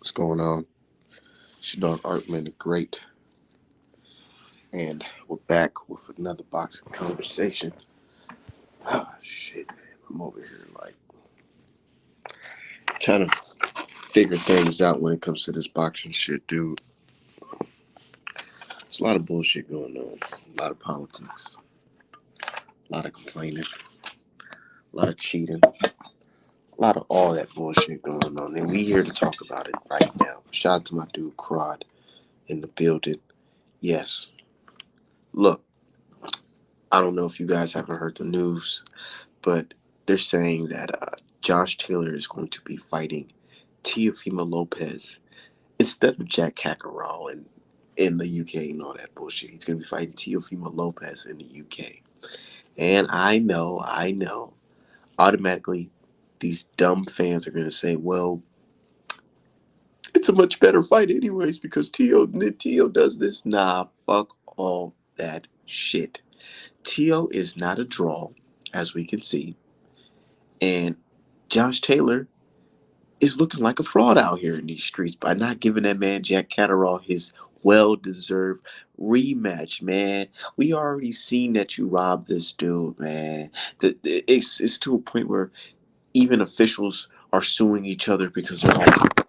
What's going on? It's your dog Artman the Great, and we're back with another boxing conversation. Ah, shit, man. I'm over here, like, trying to figure things out when it comes to this boxing shit, dude. There's a lot of bullshit going on, a lot of politics, a lot of complaining, a lot of cheating, a lot of all that bullshit going on, and we here to talk about it right now. Shout out to my dude, Crod, in the building. Yes. Look, I don't know if you guys haven't heard the news, but they're saying that Josh Taylor is going to be fighting Teofimo Lopez instead of Jack Kakarol in the UK and all that bullshit. He's going to be fighting Teofimo Lopez in the UK. And I know, automatically these dumb fans are going to say, well, it's a much better fight anyways because Tio does this. Nah, fuck all that shit. Tio is not a draw, as we can see. And Josh Taylor is looking like a fraud out here in these streets by not giving that man Jack Catterall his well-deserved rematch, man. We already seen that you robbed this dude, man. It's to a point where even officials are suing each other because they're like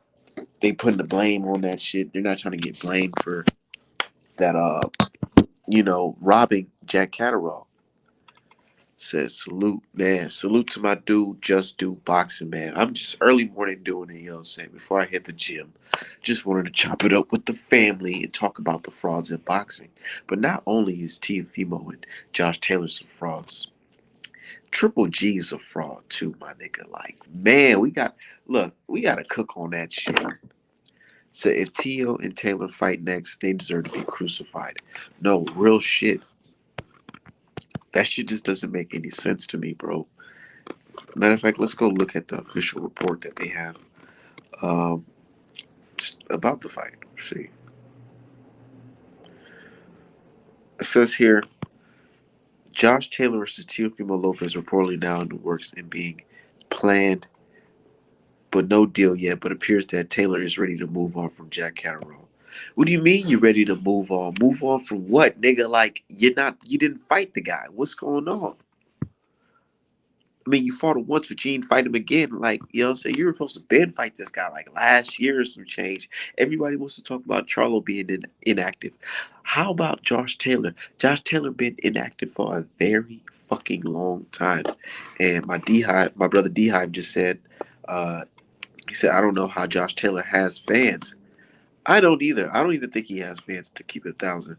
they putting the blame on that shit. They're not trying to get blamed for that robbing Jack Catterall. Says salute, man. Salute to my dude, Just Do Boxing, man. I'm just early morning doing it, you know what I'm saying? Before I hit the gym. Just wanted to chop it up with the family and talk about the frauds in boxing. But not only is Teofimo and Josh Taylor some frauds, Triple G's a fraud too, my nigga. Like, man, we gotta cook on that shit. So if Tio and Taylor fight next, they deserve to be crucified. No, real shit. That shit just doesn't make any sense to me, bro. Matter of fact, let's go look at the official report that they have um, about the fight. See, it says here Josh Taylor versus Teofimo Lopez reportedly now in the works and being planned, but no deal yet. But appears that Taylor is ready to move on from Jack Catterall. What do you mean you're ready to move on? Move on from what, nigga? Like you didn't fight the guy. What's going on? I mean, you fought him once, but you didn't fight him again. Like, you know what I'm saying? You were supposed to been fight this guy like last year or some change. Everybody wants to talk about Charlo being inactive. How about Josh Taylor? Josh Taylor been inactive for a very fucking long time. And my brother D Hive just said, uh, he said, I don't know how Josh Taylor has fans. I don't either. I don't even think he has fans to keep it 1,000.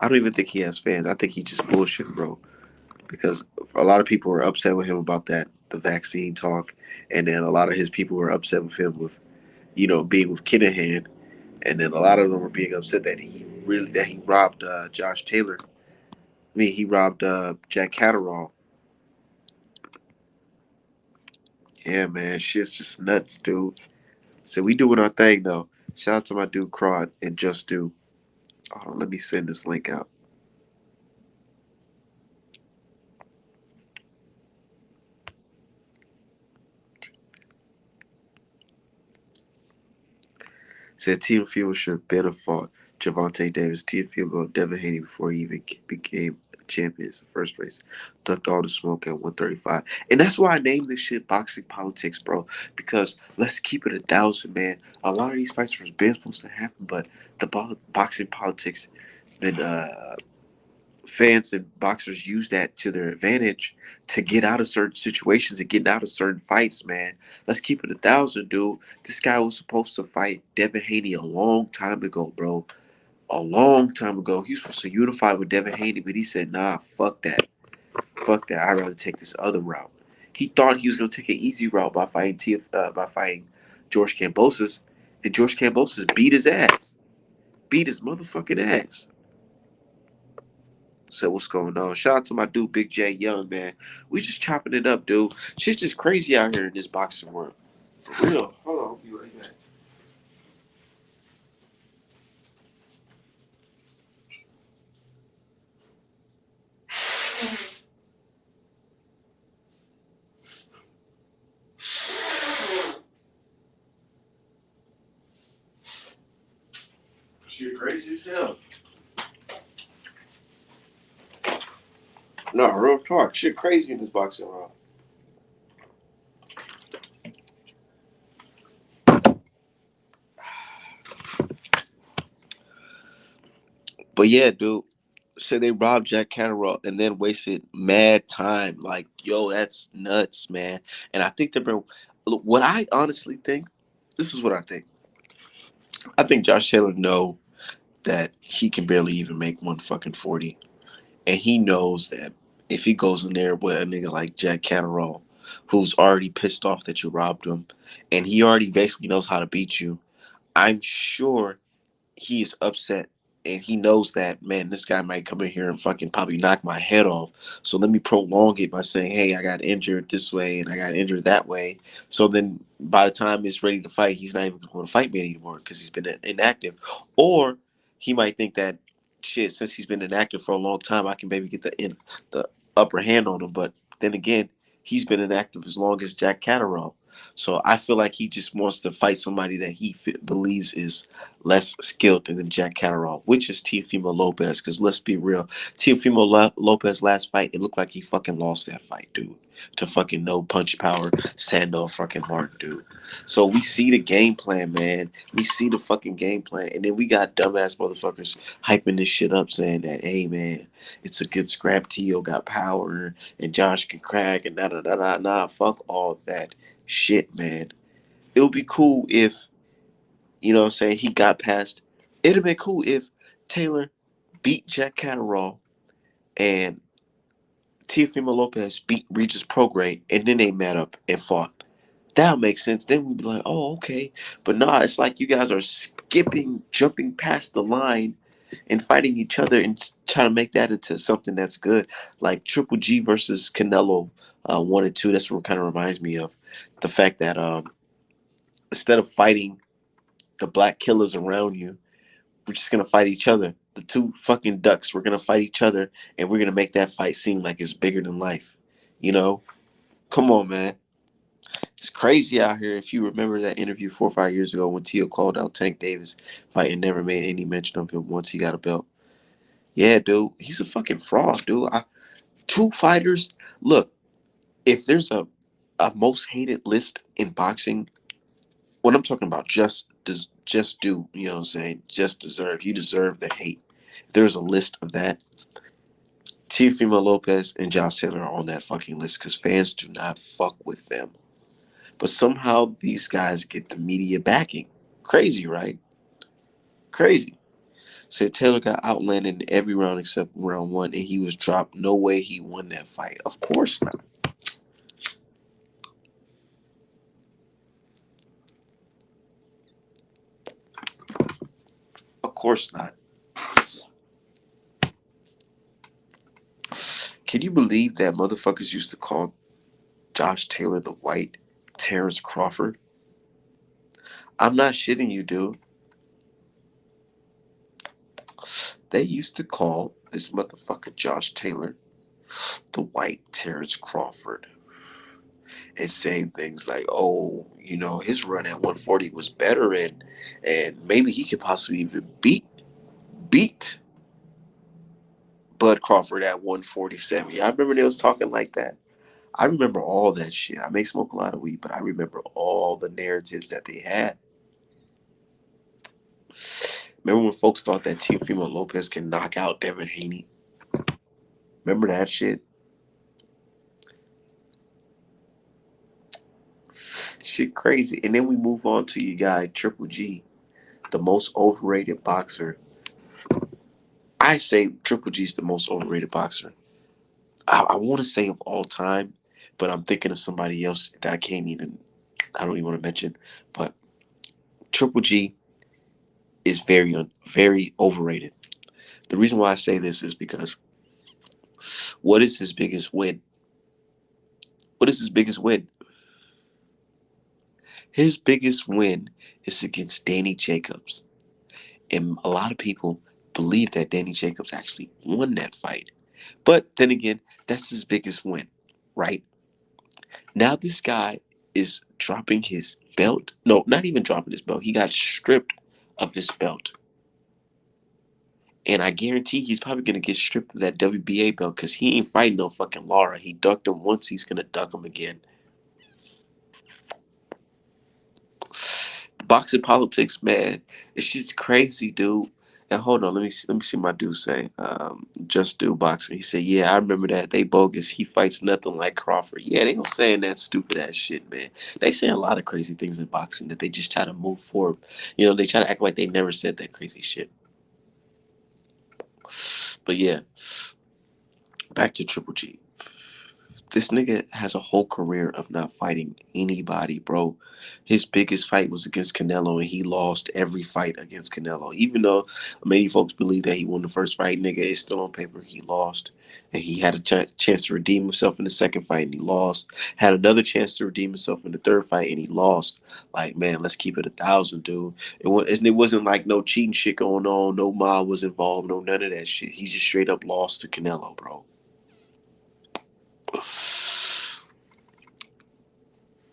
I don't even think he has fans. I think he just bullshit, bro. Because a lot of people were upset with him about the vaccine talk, and then a lot of his people were upset with him with being with Kinahan, and then a lot of them were being upset that he robbed Josh Taylor. I mean, he robbed Jack Catterall. Yeah, man, shit's just nuts, dude. So we doing our thing though. Shout out to my dude Crod and Just Do. Hold on, let me send this link out. Said Teofimo should have better fought Javante Davis. Teofimo Devin Haney before he even became champions in the first place. Ducked all the smoke at 135. And that's why I named this shit Boxing Politics, bro. Because let's keep it 1,000, man. A lot of these fights were been supposed to happen, but the boxing politics and fans and boxers use that to their advantage to get out of certain situations and get out of certain fights, man. Let's keep it 1,000, dude. This guy was supposed to fight Devin Haney a long time ago, bro. A long time ago. He was supposed to unify with Devin Haney, but he said, nah, fuck that. Fuck that. I'd rather take this other route. He thought he was gonna take an easy route by fighting by fighting George Kambosos, and George Kambosos beat his ass. Beat his motherfucking ass. So what's going on? Shout out to my dude Big J Young, man. We just chopping it up, dude. Shit's just crazy out here in this boxing world. For real. Hold on, I'll be right back. Shit crazy as hell. No, real talk. Shit crazy in this boxing round. But yeah, dude. So they robbed Jack Catterall and then wasted mad time. Like, yo, that's nuts, man. And I think they've been. Look, what I honestly think, this is what I think. I think Josh Taylor know that he can barely even make 1 fucking 40, and he knows that if he goes in there with a nigga like Jack Catterall, who's already pissed off that you robbed him, and he already basically knows how to beat you, I'm sure he is upset and he knows that, man, this guy might come in here and fucking probably knock my head off. So let me prolong it by saying, hey, I got injured this way and I got injured that way. So then by the time it's ready to fight, he's not even going to fight me anymore because he's been inactive. Or he might think that, shit, since he's been inactive for a long time, I can maybe get the upper hand on him. But then again, he's been inactive as long as Jack Catterall. So I feel like he just wants to fight somebody that he believes is less skilled than Jack Catterall, which is Teofimo Lopez. Because let's be real, Teofimo Lopez last fight, it looked like he fucking lost that fight, dude. To fucking no punch power, Sando fucking Martin, dude. So we see the game plan, man. We see the fucking game plan, and then we got dumbass motherfuckers hyping this shit up, saying that, hey man, it's a good scrap. Teo got power, and Josh can crack, and nah. Fuck all that shit, man. It would be cool if, you know what I'm saying, he got past. It'd have been cool if Taylor beat Jack Catterall and Teofimo Lopez beat Regis Prograis, and then they met up and fought. That would make sense. Then we'd be like, oh, okay. But nah, it's like you guys are skipping, jumping past the line and fighting each other and trying to make that into something that's good. Like Triple G versus Canelo 1 and 2. That's what it kind of reminds me of. The fact that instead of fighting the black killers around you, we're just gonna fight each other. The two fucking ducks. We're gonna fight each other, and we're gonna make that fight seem like it's bigger than life. You know? Come on, man. It's crazy out here. If you remember that interview 4 or 5 years ago when Tio called out Tank Davis fight and never made any mention of him once he got a belt. Yeah, dude, he's a fucking fraud, dude. Two fighters. Look, if there's a most hated list in boxing, what I'm talking about, just do, you know what I'm saying? Just deserve. You deserve the hate. If there's a list of that, Teofimo Lopez and Josh Taylor are on that fucking list because fans do not fuck with them. But somehow these guys get the media backing. Crazy, right? Crazy. Said Taylor got outlanded in every round except round one, and he was dropped. No way he won that fight. Of course not. Of course not. Can you believe that motherfuckers used to call Josh Taylor the white Terrence Crawford? I'm not shitting you, dude. They used to call this motherfucker Josh Taylor the white Terrence Crawford and saying things like, "Oh, you know, his run at 140 was better, and maybe he could possibly even beat Bud Crawford at 147." Yeah, I remember they was talking like that. I remember all that shit. I may smoke a lot of weed, but I remember all the narratives that they had. Remember when folks thought that Teofimo Lopez can knock out Devin Haney? Remember that shit? Shit crazy. And then we move on to your guy, Triple G, the most overrated boxer. I say Triple G's the most overrated boxer. I want to say of all time, but I'm thinking of somebody else that I don't even want to mention. But Triple G is very overrated. The reason why I say this is because what is his biggest win? What is his biggest win? His biggest win is against Danny Jacobs. And a lot of people believe that Danny Jacobs actually won that fight. But then again, that's his biggest win, right? Now this guy is dropping his belt. No, not even dropping his belt. He got stripped of his belt. And I guarantee he's probably gonna get stripped of that WBA belt because he ain't fighting no fucking Lara. He ducked him once, he's gonna duck him again. Boxing politics, man, it's just crazy, dude. And hold on, let me see my dude say. Just do boxing. He said, "Yeah, I remember that. They bogus. He fights nothing like Crawford." Yeah, they don't saying that stupid ass shit, man. They saying a lot of crazy things in boxing that they just try to move forward. You know, they try to act like they never said that crazy shit. But yeah, back to Triple G. This nigga has a whole career of not fighting anybody, bro. His biggest fight was against Canelo, and he lost every fight against Canelo. Even though many folks believe that he won the first fight, nigga, it's still on paper he lost. And he had a chance to redeem himself in the second fight, and he lost. Had another chance to redeem himself in the third fight, and he lost. Like, man, let's keep it 1,000, dude. And it wasn't like no cheating shit going on. No mob was involved. No none of that shit. He just straight up lost to Canelo, bro.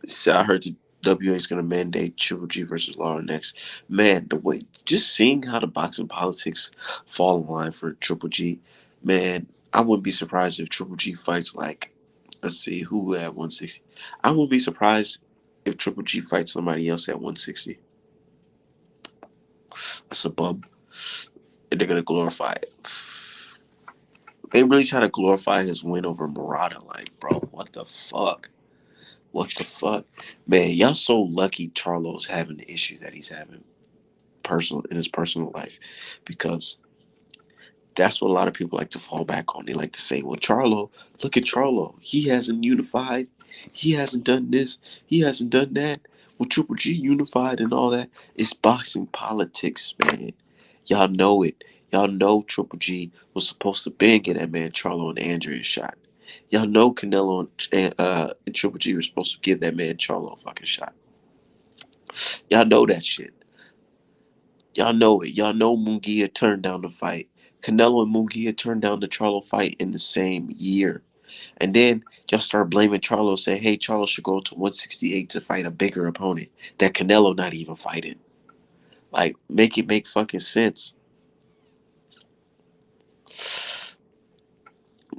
So I heard the WA is going to mandate Triple G versus Lara next. Man, the way just seeing how the boxing politics fall in line for Triple G, man, I wouldn't be surprised if Triple G fights like, let's see, who at 160. I wouldn't be surprised if Triple G fights somebody else at 160. That's a bum, and they're gonna glorify it. They really try to glorify his win over Murata. Like, bro, what the fuck? What the fuck? Man, y'all so lucky Charlo's having the issues that he's having personal in his personal life, because that's what a lot of people like to fall back on. They like to say, well, Charlo, look at Charlo. He hasn't unified. He hasn't done this. He hasn't done that. Well, Triple G unified and all that. It's boxing politics, man. Y'all know it. Y'all know Triple G was supposed to bang get that man Charlo and Andrea shot. Y'all know Canelo and Triple G were supposed to give that man Charlo a fucking shot. Y'all know that shit. Y'all know it. Y'all know Munguia turned down the fight. Canelo and Munguia turned down the Charlo fight in the same year. And then y'all start blaming Charlo, saying, hey, Charlo should go to 168 to fight a bigger opponent that Canelo not even fighting. Like, make it make fucking sense.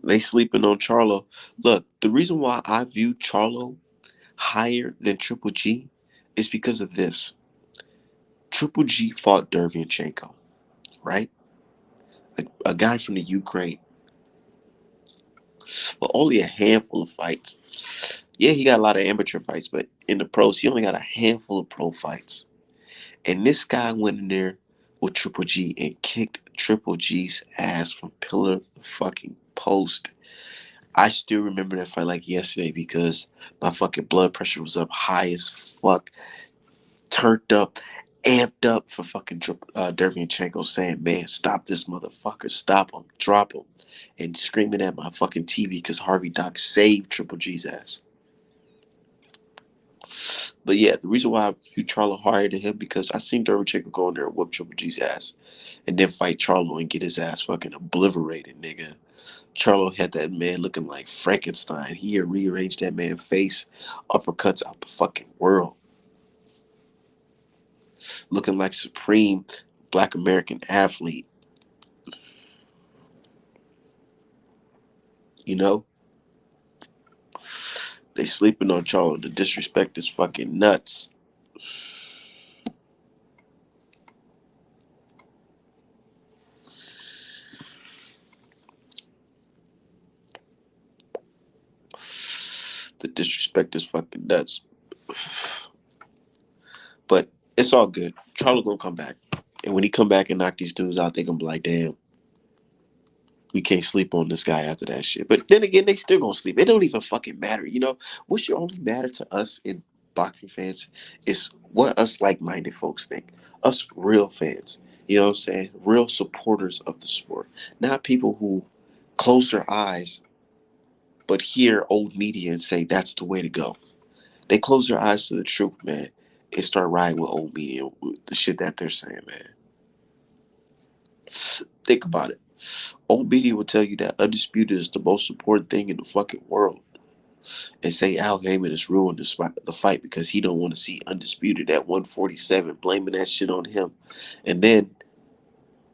They sleeping on Charlo. Look, the reason why I view Charlo higher than Triple G is because of this. Triple G fought Derevyanchenko, right? A guy from the Ukraine. But only a handful of fights. Yeah, he got a lot of amateur fights, but in the pros, he only got a handful of pro fights. And this guy went in there with Triple G and kicked Triple G's ass from pillar to fucking post. I still remember that fight like yesterday because my fucking blood pressure was up high as fuck, turned up, amped up for fucking Derevyanchenko saying, man, stop this motherfucker, stop him, drop him, and screaming at my fucking TV because Harvey Doc saved Triple G's ass. But yeah, the reason why I view Charlo higher than him because I seen Derevyanchenko go in there and whoop Triple G's ass and then fight Charlo and get his ass fucking obliterated, nigga. Charlo had that man looking like Frankenstein. He had rearranged that man's face, uppercuts out the fucking world. Looking like supreme black American athlete, you know? They sleeping on Charlo. The disrespect is fucking nuts. The disrespect is fucking nuts. But it's all good. Charlo gonna come back. And when he come back and knock these dudes out, they gonna be like, damn, we can't sleep on this guy after that shit. But then again, they still gonna sleep. It don't even fucking matter. You know, what should only matter to us in boxing fans is what us like-minded folks think. Us real fans. You know what I'm saying? Real supporters of the sport. Not people who close their eyes but hear old media and say that's the way to go. They close their eyes to the truth, man, and start riding with old media, with the shit that they're saying, man. Think about it. Old media will tell you that Undisputed is the most important thing in the fucking world. And say Al Heyman has ruined the fight because he don't want to see Undisputed at 147, blaming that shit on him. And then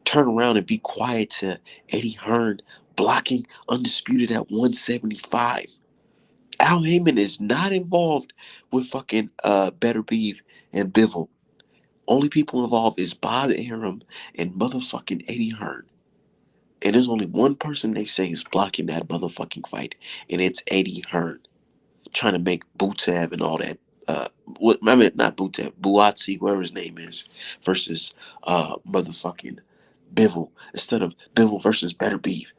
turn around and be quiet to Eddie Hearn blocking Undisputed at 175. Al Heyman is not involved with fucking Better Beef and Bivol. Only people involved is Bob Arum and motherfucking Eddie Hearn. And there's only one person they say is blocking that motherfucking fight, and it's Eddie Hearn. Trying to make Butev and all that. What I mean, not Butev, Buatsi, whoever his name is, versus motherfucking Bivol instead of Bivol versus Better Beef.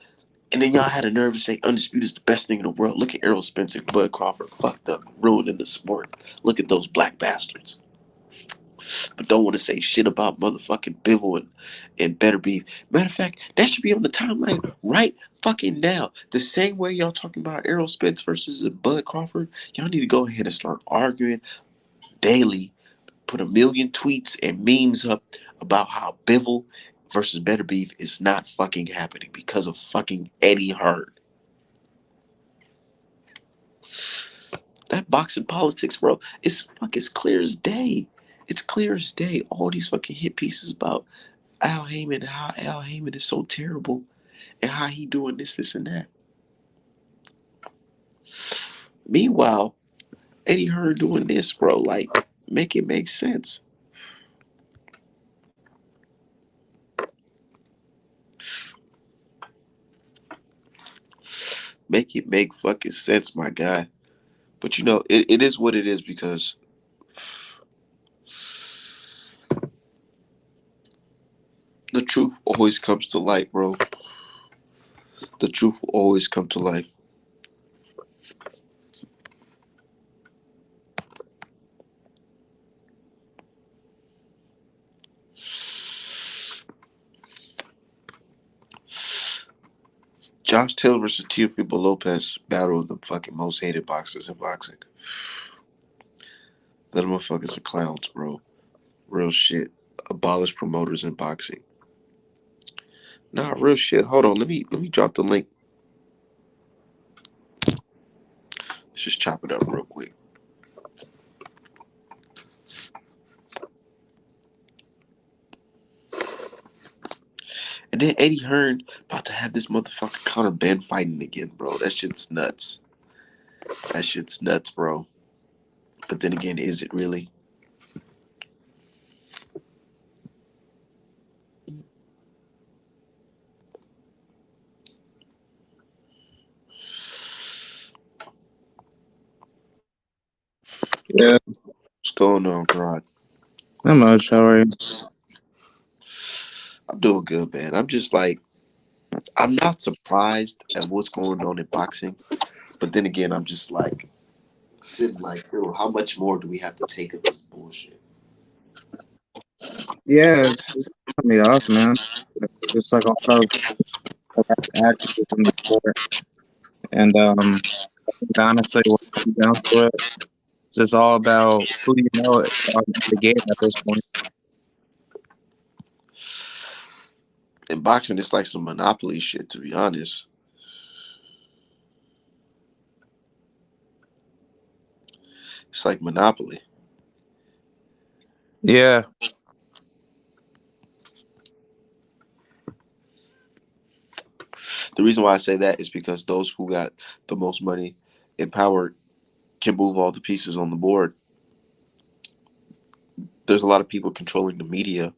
And then y'all had a nerve to say Undisputed is the best thing in the world. Look at Errol Spencer, Bud Crawford, fucked up, ruining the sport. Look at those black bastards. But don't want to say shit about motherfucking Bivol and Better Beef. Matter of fact, that should be on the timeline right fucking now. The same way y'all talking about Errol Spence versus Bud Crawford, y'all need to go ahead and start arguing daily. Put a million tweets and memes up about how Bivol versus Better Beef is not fucking happening because of fucking Eddie Hearn. That boxing politics, bro, it's clear as day. It's clear as day. All these fucking hit pieces about Al Heyman and how Al Heyman is so terrible and how he doing this, and that. Meanwhile, Eddie Hearn doing this, bro, like, make it make sense. Make it make fucking sense, my guy. But you know, it is what it is because the truth always comes to light, bro. The truth will always come to light. Josh Taylor versus Teofimo Lopez, battle of the fucking most hated boxers in boxing. Them motherfuckers are clowns, bro. Real shit. Abolish promoters in boxing. Nah, real shit. Hold on, let me drop the link. Let's just chop it up real quick. And then Eddie Hearn about to have this motherfucker Conor Benn fighting again, bro. That shit's nuts. That shit's nuts, bro. But then again, is it really? Yeah, What's going on, Rod? not much. How are you? I'm doing good, man. I'm just like, I'm not surprised at what's going on in boxing. But then again, I'm just like, sitting like, dude, how much more do we have to take of this bullshit? Yeah, it's putting me off, man. Just like a lot of activism in the sport, and I think honestly, what it comes down to it, it's just all about who you know in the game at this point. In boxing, it's like some monopoly shit, to be honest. It's like Monopoly. Yeah, The reason why I say that is because those who got the most money and power can move all the pieces on the board. There's a lot of people controlling the media.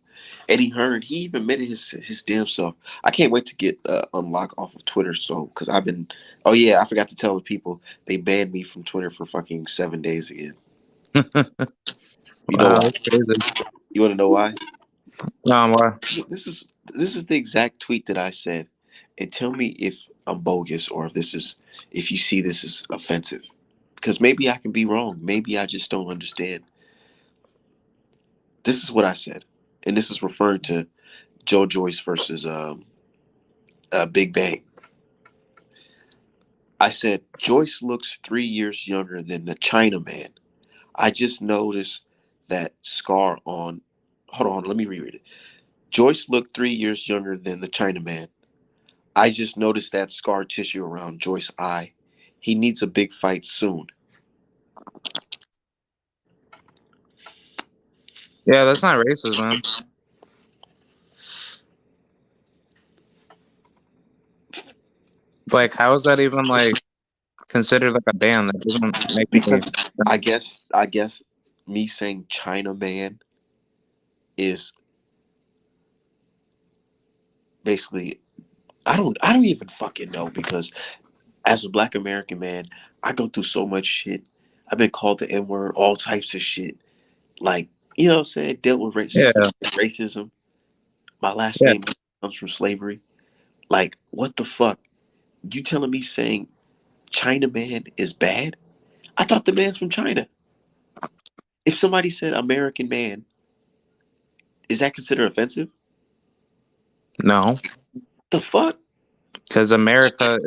Eddie Hearn, he even admitted his damn self. I can't wait to get unlocked off of Twitter. So, because I've been, oh yeah, I forgot to tell the people they banned me from Twitter for fucking 7 days again. You know wow, why? that's crazy. You want to know why? Why? This is the exact tweet that I said, and tell me if I'm bogus or if you see this as offensive, because maybe I can be wrong. Maybe I just don't understand. This is what I said, and this is referring to Joe Joyce versus Big Bang. I said Joyce looks 3 years younger than the Chinaman. I just noticed that scar on. Hold on, let me reread it. Joyce looked 3 years younger than the Chinaman. I just noticed that scar tissue around Joyce's eye. He needs a big fight soon. Yeah, that's not racist, man. Like, how is that even like considered like a band? That doesn't make any Because I sense. guess me saying China man is basically I don't even fucking know because as a black American man, I go through so much shit. I've been called the N word, all types of shit. Like, you know what I'm saying? Dealt with Yeah, systematic racism. My last yeah. name comes from slavery. Like, what the fuck? You telling me saying China man is bad? I thought the man's from China. If somebody said American man, is that considered offensive? No, The fuck? because America,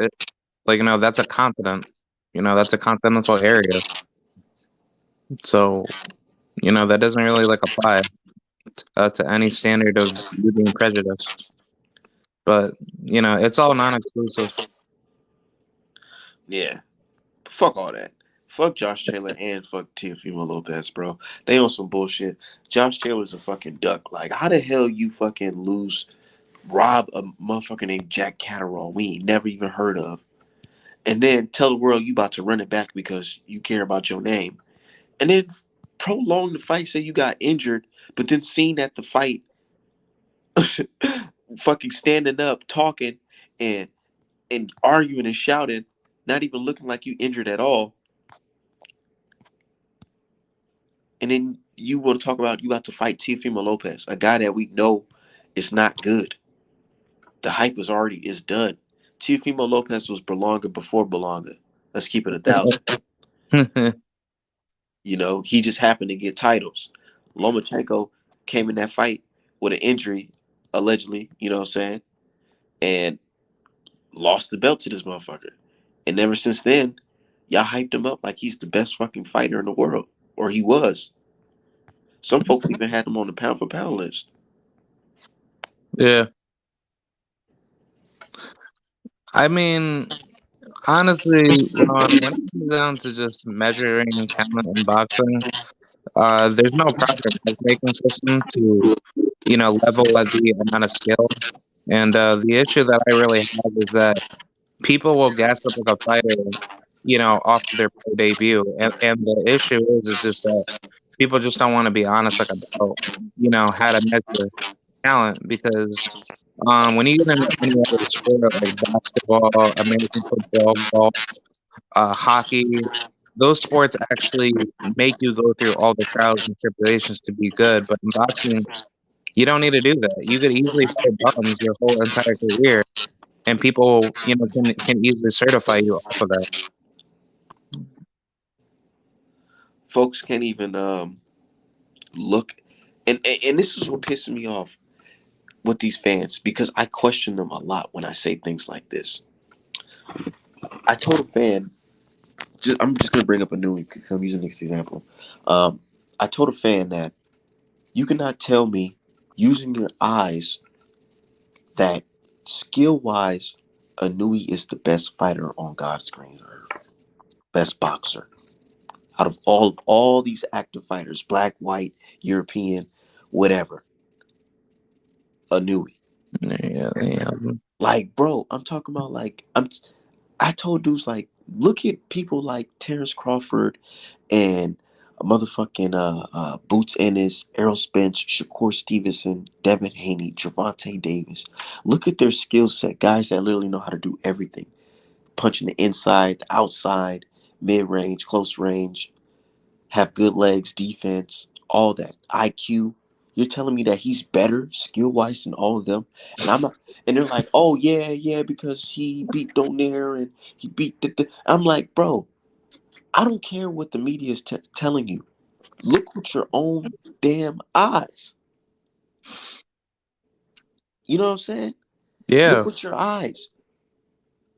like that's a continent. That's a continental area. So that doesn't really like apply to any standard of you being prejudiced. But it's all non-exclusive. Yeah. Fuck all that. Fuck Josh Taylor and fuck Teofimo Lopez, bro. They on some bullshit. Josh Taylor's a fucking duck. Like, how the hell you fucking rob a motherfucker named Jack Catterall we ain't never even heard of, and then tell the world you about to run it back because you care about your name, and then prolong the fight, say you got injured, but then seen at the fight, fucking standing up, talking, and arguing and shouting, not even looking like you injured at all. And then you want to talk about you about to fight Teofimo Lopez, a guy that we know is not good. The hype is done. Teofimo Lopez was Berlanga before Berlanga. Let's keep it 1,000. You know, he just happened to get titles. Lomachenko came in that fight with an injury, allegedly, you know what I'm saying, and lost the belt to this motherfucker. And ever since then, y'all hyped him up like he's the best fucking fighter in the world. Or he was. Some folks even had him on the pound for pound list. Yeah, I mean, honestly, when it comes down to just measuring talent in boxing, there's no proper matchmaking system to level at the amount of skill. And the issue that I really have is that people will gas up like a fighter, off of their pro debut, and the issue is just that people just don't want to be honest like about how to measure talent because when you get into any other sport like basketball, American football, golf, hockey, those sports actually make you go through all the trials and tribulations to be good. But in boxing, you don't need to do that. You could easily fight bums your whole entire career, and people, can easily certify you off of that. Folks can't even look, and this is what pisses me off with these fans because I question them a lot when I say things like this. I told a fan, I'm just gonna bring up a new one because I'm using this example. Um, I told a fan that you cannot tell me using your eyes that skill wise, Anui is the best fighter on God's green earth, best boxer out of all these active fighters, black, white, European, whatever. Anui. Yeah, yeah. Like, bro, I'm talking about like I told dudes like, look at people like Terrence Crawford and a motherfucking Boots Ennis, Errol Spence, Shakur Stevenson, Devin Haney, Javante Davis. Look at their skill set. Guys that literally know how to do everything. Punching the inside, the outside, mid range, close range, have good legs, defense, all that. IQ. You're telling me that he's better skill wise than all of them, and I'm not. And they're like, "Oh yeah, yeah," because he beat Donaire and he beat the. I'm like, bro, I don't care what the media is telling you. Look with your own damn eyes. You know what I'm saying? Look Yeah. with your eyes.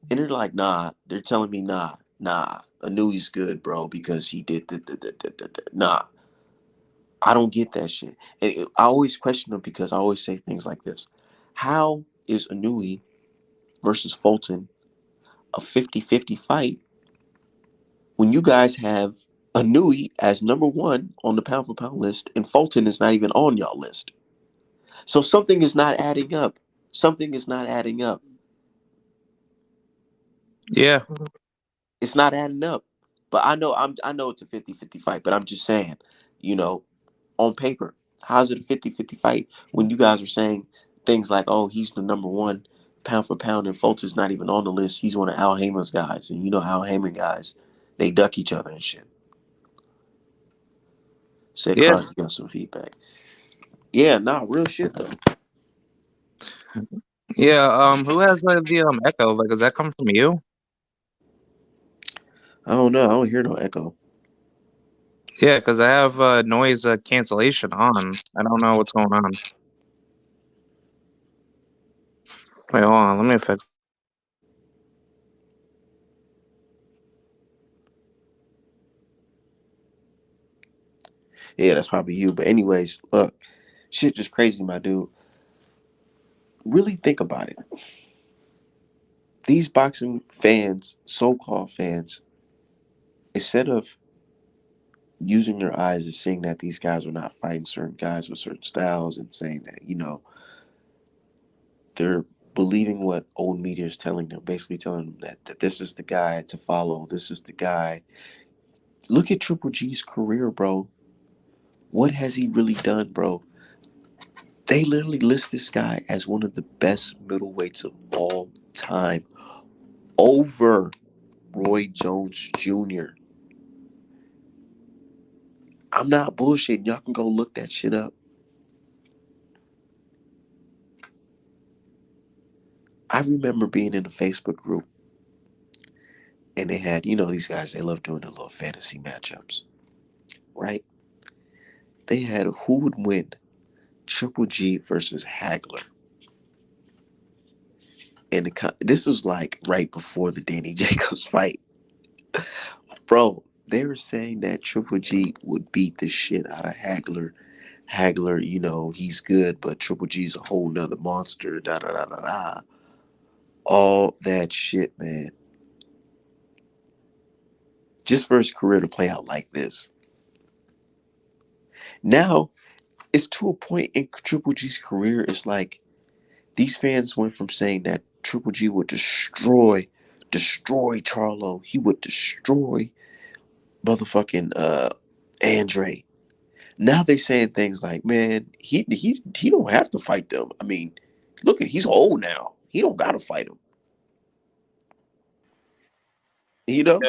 And they're like, nah. They're telling me, nah. I knew he's good, bro, because he did nah. I don't get that shit. And I always question them because I always say things like this. How is Anui versus Fulton a 50-50 fight when you guys have Anui as number one on the pound for pound list and Fulton is not even on y'all list? So something is not adding up. Something is not adding up. Yeah. It's not adding up. But I know it's a 50-50 fight, but I'm just saying, you know, on paper, how's it a 50-50 fight when you guys are saying things like, oh, he's the number one pound for pound and Fulton's not even on the list. He's one of Al Heyman's guys. And you know Al Heyman guys, they duck each other and shit. Said Yeah. Crosby got some feedback. Yeah, nah, real shit though. Yeah. Who has the echo? Like, does that come from you? I don't know. I don't hear no echo. Yeah, because I have noise cancellation on. I don't know what's going on. Wait, hold on. Let me fix. Yeah, that's probably you. But anyways, look, shit just crazy, my dude. Really think about it. These boxing fans, so-called fans, instead of using their eyes and seeing that these guys are not fighting certain guys with certain styles and saying that, they're believing what old media is telling them, basically telling them that this is the guy to follow, this is the guy. Look at Triple G's career, bro. What has he really done, bro? They literally list this guy as one of the best middleweights of all time over Roy Jones Jr. I'm not bullshitting. Y'all can go look that shit up. I remember being in a Facebook group and they had, these guys, they love doing the little fantasy matchups, right? They had who would win Triple G versus Hagler. And this was like right before the Danny Jacobs fight. Bro, they were saying that Triple G would beat the shit out of Hagler. Hagler, he's good, but Triple G's a whole nother monster. Da da da da da. All that shit, man. Just for his career to play out like this. Now, it's to a point in Triple G's career, it's like these fans went from saying that Triple G would destroy Charlo. He would destroy motherfucking Andre. Now they saying things like, man, he don't have to fight them. I mean, look at he's old now. He don't gotta fight him. You know?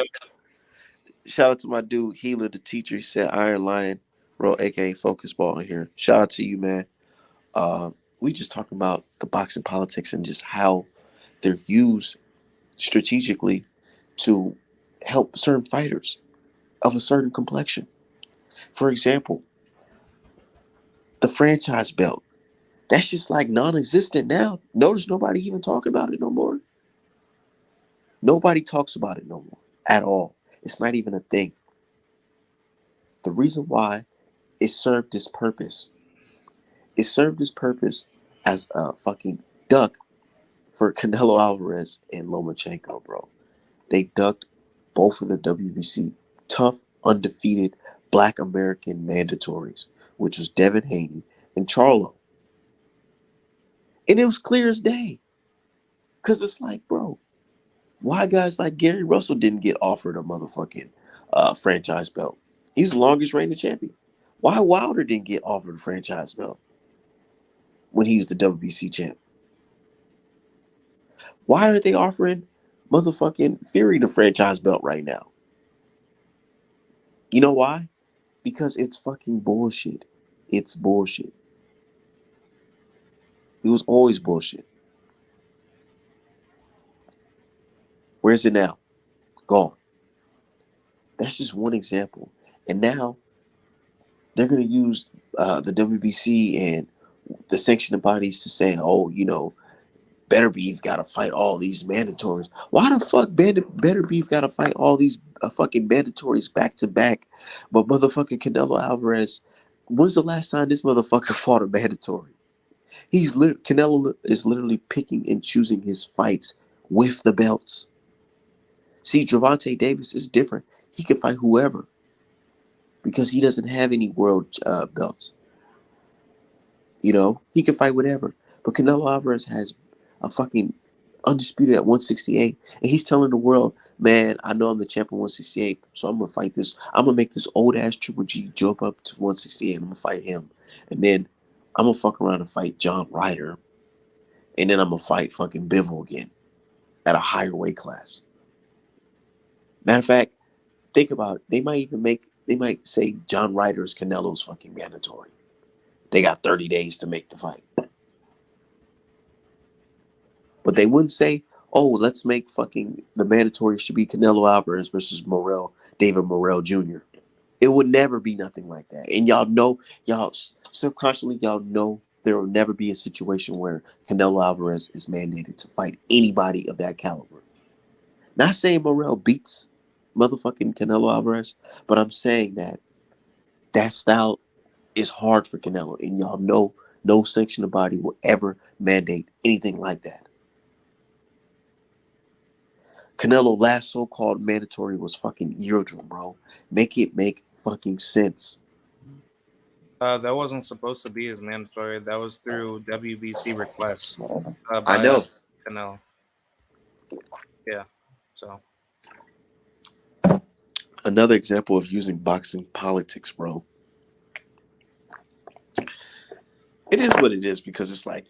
Shout out to my dude Healer, the teacher. He said Iron Lion, bro, aka Focus Ball in here. Shout out to you, man. Uh, we just talking about the boxing politics and just how they're used strategically to help certain fighters of a certain complexion. For example, the franchise belt. That's just like non-existent now. Notice nobody even talking about it no more. Nobody talks about it no more at all. It's not even a thing. The reason why it served its purpose. It served its purpose as a fucking duck for Canelo Alvarez and Lomachenko, bro. They ducked both of the WBC tough, undefeated Black American mandatories, which was Devin Haney and Charlo. And it was clear as day. Because it's like, bro, why guys like Gary Russell didn't get offered a motherfucking franchise belt? He's the longest reigning champion. Why Wilder didn't get offered a franchise belt when he was the WBC champ? Why aren't they offering motherfucking Fury the franchise belt right now? You know why? Because it's fucking bullshit. It's bullshit. It was always bullshit. Where's it now? Gone. That's just one example. And now they're going to use the WBC and the sanctioning bodies to say, oh, Better Beef got to fight all these mandatories. Why the fuck Better Beef got to fight all these fucking mandatories back to back? But motherfucking Canelo Alvarez, when's the last time this motherfucker fought a mandatory? Canelo is literally picking and choosing his fights with the belts. See, Gervonta Davis is different. He can fight whoever because he doesn't have any world belts. He can fight whatever. But Canelo Alvarez has a fucking undisputed at 168, and he's telling the world, man, I know I'm the champ of 168, so I'm gonna fight this. I'm gonna make this old ass Triple G jump up to 168. I'm gonna fight him, and then I'm gonna fuck around and fight John Ryder, and then I'm gonna fight fucking Bivol again at a higher weight class. Matter of fact, think about it. They might say John Ryder's Canelo's fucking mandatory. They got 30 days to make the fight. But they wouldn't say, oh, let's make fucking the mandatory should be Canelo Alvarez versus David Morrell Jr. It would never be nothing like that. And y'all subconsciously, y'all know there will never be a situation where Canelo Alvarez is mandated to fight anybody of that caliber. Not saying Morrell beats motherfucking Canelo Alvarez, but I'm saying that style is hard for Canelo. And y'all know no sanctioned body will ever mandate anything like that. Canelo last so-called mandatory was fucking Eardrum, bro. Make it make fucking sense. That wasn't supposed to be as mandatory. That was through WBC requests I by know. Canelo. Yeah, so Another example of using boxing politics, bro. It is what it is because it's like,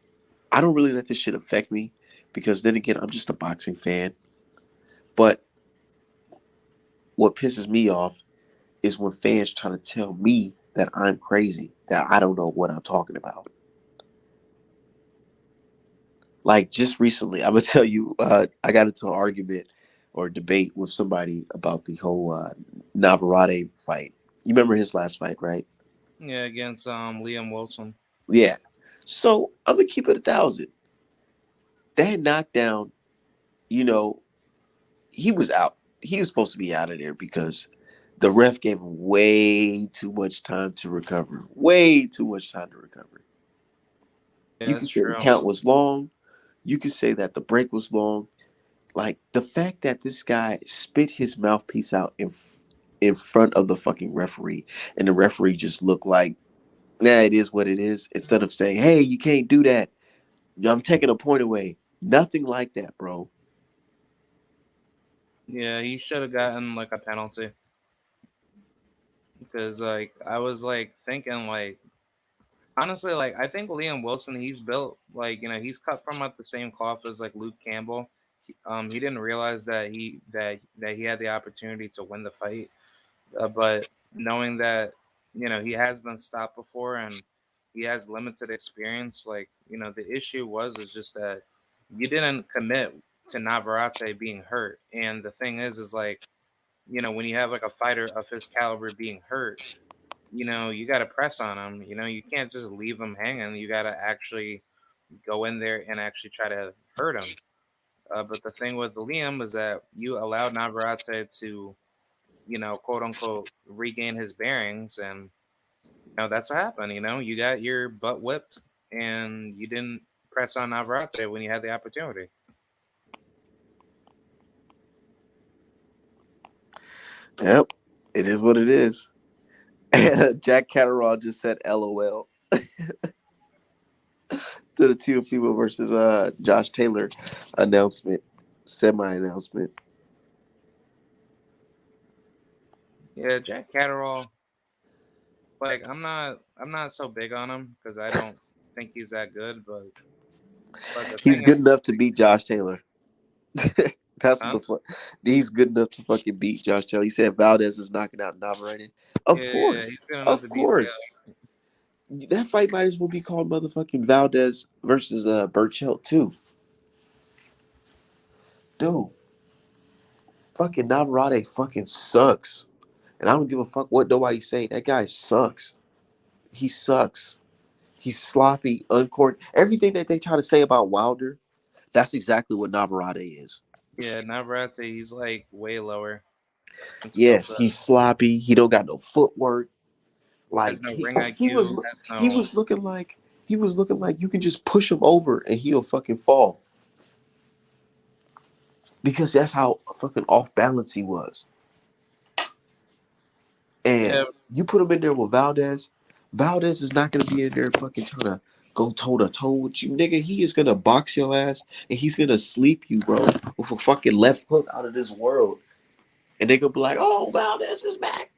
I don't really let this shit affect me because then again, I'm just a boxing fan. But what pisses me off is when fans try to tell me that I'm crazy, that I don't know what I'm talking about. Like just recently, I'm gonna tell you, I got into an argument or debate with somebody about the whole Navarrete fight. You remember his last fight, right? yeah, against Liam Wilson. Yeah. So I'm gonna keep it 1,000. That knockdown, you know, he was out. He was supposed to be out of there because the ref gave him way too much time to recover. Way too much time to recover. Yeah, You can that's say the true. count was long. You can say that the break was long. Like the fact that this guy spit his mouthpiece out in front of the fucking referee, and the referee just looked like, nah, it is what it is. Instead of saying, hey, you can't do that. I'm taking a point away. Nothing like that, bro. Yeah, he should have gotten like a penalty because like I was like thinking like honestly like I think Liam Wilson he's built like he's cut from like the same cloth as like Luke Campbell. He didn't realize that he had the opportunity to win the fight, but knowing that he has been stopped before and he has limited experience, like the issue was is just that you didn't commit to Navarrete being hurt, and the thing is like when you have like a fighter of his caliber being hurt, you got to press on him. You can't just leave him hanging. You got to actually go in there and actually try to hurt him. But the thing with Liam is that you allowed Navarrete to quote unquote, regain his bearings. And, that's what happened. You got your butt whipped and you didn't press on Navarrete when you had the opportunity. Yep. It is what it is. Jack Catterall just said LOL to the Teofimo versus Josh Taylor announcement, semi-announcement. Yeah, Jack Catterall. Like I'm not so big on him because I don't think he's that good. But the He's thing is, good enough to beat Josh Taylor. That's what huh? the fuck. He's good enough to fucking beat Josh Taylor. He said Valdez is knocking out Navarrete. Of Yeah, course, he's good enough to of beat Taylor. course. That fight might as well be called motherfucking Valdez versus Burchell too. Dude, fucking Navarrete fucking sucks, and I don't give a fuck what nobody say. That guy sucks. He sucks. He's sloppy, uncoordinated. Everything that they try to say about Wilder, that's exactly what Navarrete is. Yeah, Navarrete, he's like way lower in skill Yes, set. he's sloppy. He don't got no footwork. Has Like no he, ring he was IQ. Has he no. was looking like he was looking like you can just push him over and he'll fucking fall because that's how fucking off balance he was. And Yeah, you put him in there with Valdez. Valdez is not going to be in there fucking trying go toe to toe with you, nigga, he is gonna box your ass and he's gonna sleep you, bro, with a fucking left hook out of this world. And they gonna be like, "Oh, Valdez is back.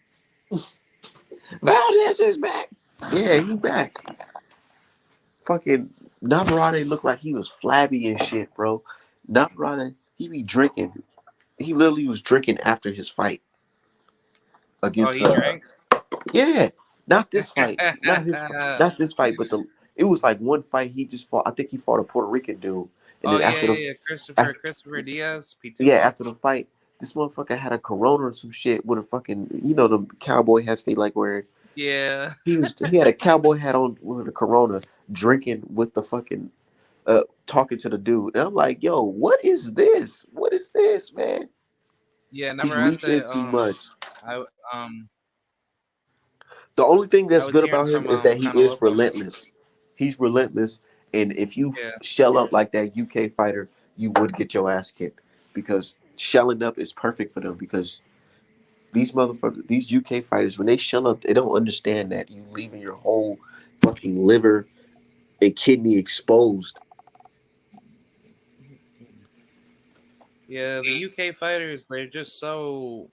Valdez is back." Yeah, he back. Fucking Navarrete looked like he was flabby and shit, bro. Navarrete, he be drinking. He literally was drinking after his fight Oh, against he drank. yeah, not this fight, not this fight, but it was like one fight he just fought. I think he fought a Puerto Rican dude, and Oh then yeah, after yeah, yeah. after, Christopher Diaz, yeah, Pitufo. after the fight, this motherfucker had a Corona or some shit with a fucking, the cowboy hats they like wearing. Yeah. He had a cowboy hat on with a Corona, drinking with the fucking talking to the dude, and I'm like, yo, what is this? What is this, man? Yeah, He Navarrete. leaping too much. I The only thing I that's was good hearing about him from is that he China is Lopez. relentless. He's relentless, and if you Yeah. shell up like that UK fighter, you would get your ass kicked because shelling up is perfect for them because these motherfuckers, these UK fighters, when they shell up, they don't understand that you leaving your whole fucking liver and kidney exposed. Yeah, the UK fighters, they're so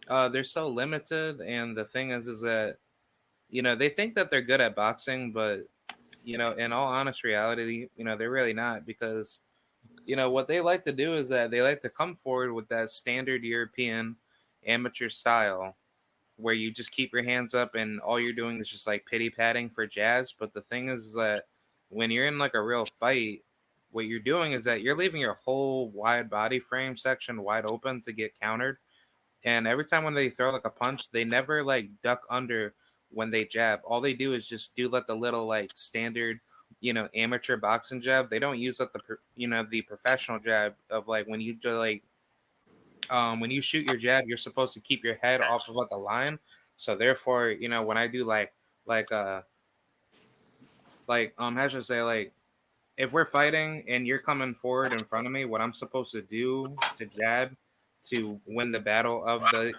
limited, and the thing is that they think that they're good at boxing, but in all honest reality, they're really not, because what they like to do is that they like to come forward with that standard European amateur style where you just keep your hands up and all you're doing is just like pity patting for jabs. But the thing is that when you're in like a real fight, what you're doing is that you're leaving your whole wide body frame section wide open to get countered. And every time when they throw like a punch, they never like duck under when they jab. All they do is just do like the little like standard, amateur boxing jab. They don't use like the professional jab of like when you do like when you shoot your jab, you're supposed to keep your head off of like a line. So therefore, when I do like how should I say, like if we're fighting and you're coming forward in front of me, what I'm supposed to do to jab to win the battle of the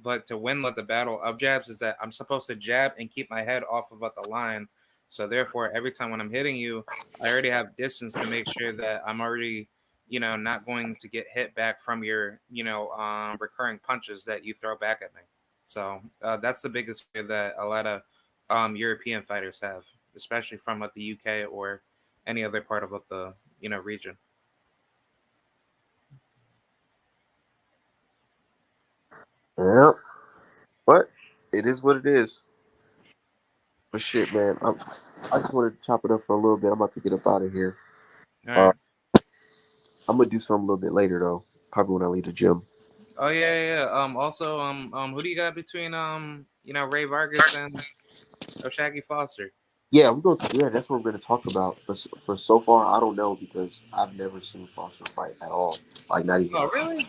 but to win like the battle of jabs is that I'm supposed to jab and keep my head off of like the line. So therefore, every time when I'm hitting you, I already have distance to make sure that I'm already not going to get hit back from your recurring punches that you throw back at me. So that's the biggest fear that a lot of European fighters have, especially from like the UK or any other part of like the region. Yeah, but it is what it is. But shit, man, I just wanted to chop it up for a little bit. I'm about to get up out of here. All Uh, right. I'm gonna do something a little bit later though. Probably when I leave the gym. Oh yeah, yeah, yeah. Also, who do you got between Ray Vargas and O'Shaggy Foster? Yeah, we're going. Yeah, that's what we're gonna talk about. But for so far, I don't know because I've never seen Foster fight at all. Like Oh really?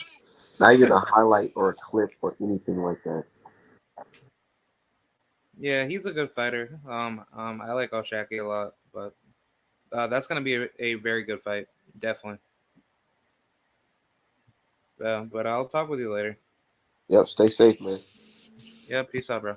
not even a highlight or a clip or anything like that. Yeah, he's a good fighter. I like O'Shaggy a lot, but that's gonna be a very good fight, definitely. But I'll talk with you later. Yep. Stay safe, man. Yeah, peace out, bro.